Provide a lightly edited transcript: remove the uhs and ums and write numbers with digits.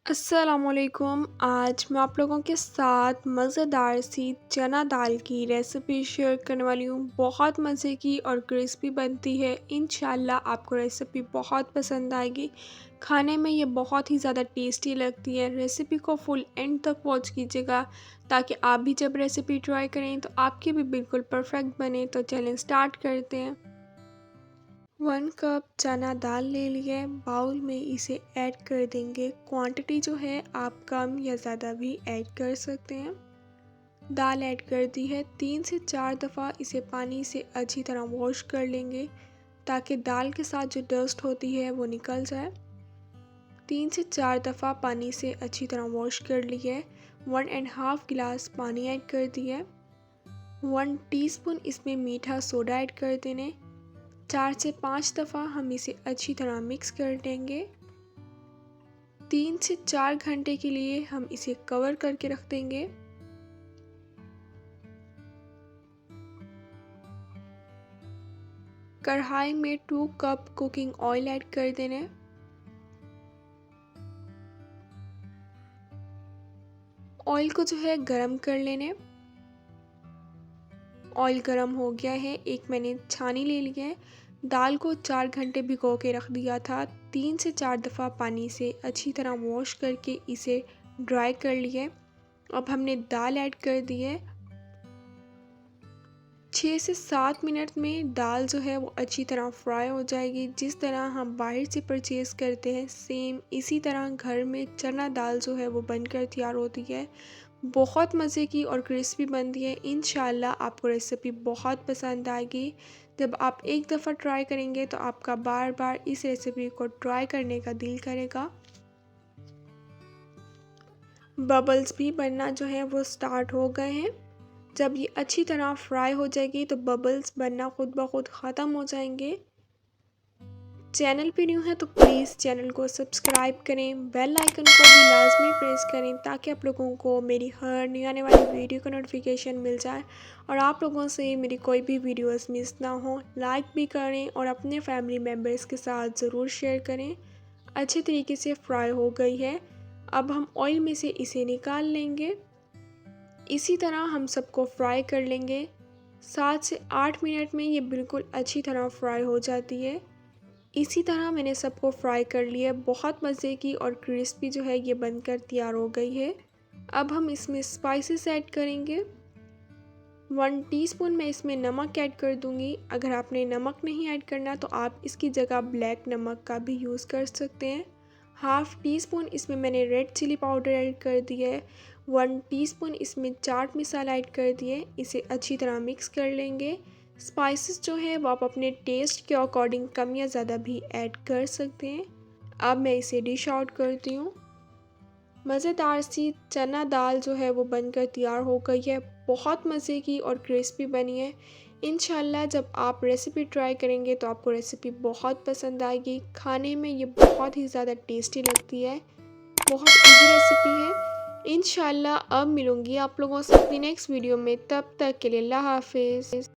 अस्सलामुअलैकुम। आज मैं आप लोगों के साथ मज़ेदार सी चना दाल की रेसिपी शेयर करने वाली हूँ। बहुत मज़े की और क्रिस्पी बनती है। इंशाल्लाह आपको रेसिपी बहुत पसंद आएगी। खाने में ये बहुत ही ज़्यादा टेस्टी लगती है। रेसिपी को फुल एंड तक वॉच कीजिएगा ताकि आप भी जब रेसिपी ट्राई करें तो आपकी भी बिल्कुल परफेक्ट बने। तो चलें स्टार्ट करते हैं। 1 कप चना दाल ले लिए, बाउल में इसे ऐड कर देंगे। क्वांटिटी जो है आप कम या ज़्यादा भी ऐड कर सकते हैं। दाल ऐड कर दी है, 3 से 4 दफ़ा इसे पानी से अच्छी तरह वॉश कर लेंगे ताकि दाल के साथ जो डस्ट होती है वो निकल जाए। 3 से 4 दफ़ा पानी से अच्छी तरह वॉश कर लिए। 1.5 गिलास पानी ऐड कर दिए। 1 टीस्पून इसमें मीठा सोडा ऐड कर देने। 4 से 5 दफ़ा हम इसे अच्छी तरह मिक्स कर देंगे। 3 से 4 घंटे के लिए हम इसे कवर करके रख देंगे। कढ़ाई में 2 कप कुकिंग ऑयल ऐड कर देने। ऑयल को जो है गरम कर लेने। ऑयल गरम हो गया है, एक मैंने छानी ले ली है। दाल को 4 घंटे भिगो के रख दिया था। 3 से 4 दफ़ा पानी से अच्छी तरह वॉश करके इसे ड्राई कर लिए। अब हमने दाल ऐड कर दी है। 6 से 7 मिनट में दाल जो है वो अच्छी तरह फ्राई हो जाएगी। जिस तरह हम बाहर से परचेज़ करते हैं सेम इसी तरह घर में चना दाल जो है वो बनकर तैयार होती है। बहुत मज़े की और क्रिस्पी बनती है। इंशाल्लाह आपको रेसिपी बहुत पसंद आएगी। जब आप एक दफ़ा ट्राई करेंगे तो आपका बार बार इस रेसिपी को ट्राई करने का दिल करेगा। बबल्स भी बनना जो है वो स्टार्ट हो गए हैं। जब ये अच्छी तरह फ्राई हो जाएगी तो बबल्स बनना खुद ब खुद ख़त्म हो जाएंगे। चैनल पे न्यू है तो प्लीज़ चैनल को सब्सक्राइब करें, बेल आइकन को भी लाजमी प्रेस करें ताकि आप लोगों को मेरी हर नई आने वाली वीडियो का नोटिफिकेशन मिल जाए और आप लोगों से मेरी कोई भी वीडियोस मिस ना हो। लाइक भी करें और अपने फैमिली मेम्बर्स के साथ ज़रूर शेयर करें। अच्छे तरीके से फ्राई हो गई है। अब हम ऑयल में से इसे निकाल लेंगे। इसी तरह हम सबको फ्राई कर लेंगे। 7 से 8 मिनट में ये बिल्कुल अच्छी तरह फ्राई हो जाती है। इसी तरह मैंने सबको फ्राई कर लिया। बहुत मज़े की और क्रिस्पी जो है ये बनकर तैयार हो गई है। अब हम इसमें स्पाइसेस ऐड करेंगे। 1 टीस्पून मैं इसमें नमक ऐड कर दूंगी। अगर आपने नमक नहीं ऐड करना तो आप इसकी जगह ब्लैक नमक का भी यूज़ कर सकते हैं। हाफ़ टी स्पून इसमें मैंने रेड चिली पाउडर ऐड कर दिया है। 1 टीस्पून इसमें चाट मसाला ऐड कर दिए। इसे अच्छी तरह मिक्स कर लेंगे। स्पाइसेस जो है वो आप अपने टेस्ट के अकॉर्डिंग कम या ज़्यादा भी ऐड कर सकते हैं। अब मैं इसे डिश आउट करती हूँ। मज़ेदार सी चना दाल जो है वो बनकर तैयार हो गई है। बहुत मज़े की और क्रिस्पी बनी है। इंशाल्लाह जब आप रेसिपी ट्राई करेंगे तो आपको रेसिपी बहुत पसंद आएगी। खाने में ये बहुत ही ज़्यादा टेस्टी लगती है। बहुत इजी रेसिपी है। इंशाल्लाह अब मिलूँगी आप लोगों से अपनी नेक्स्ट वीडियो में। तब तक के लिए अल्लाह हाफिज़।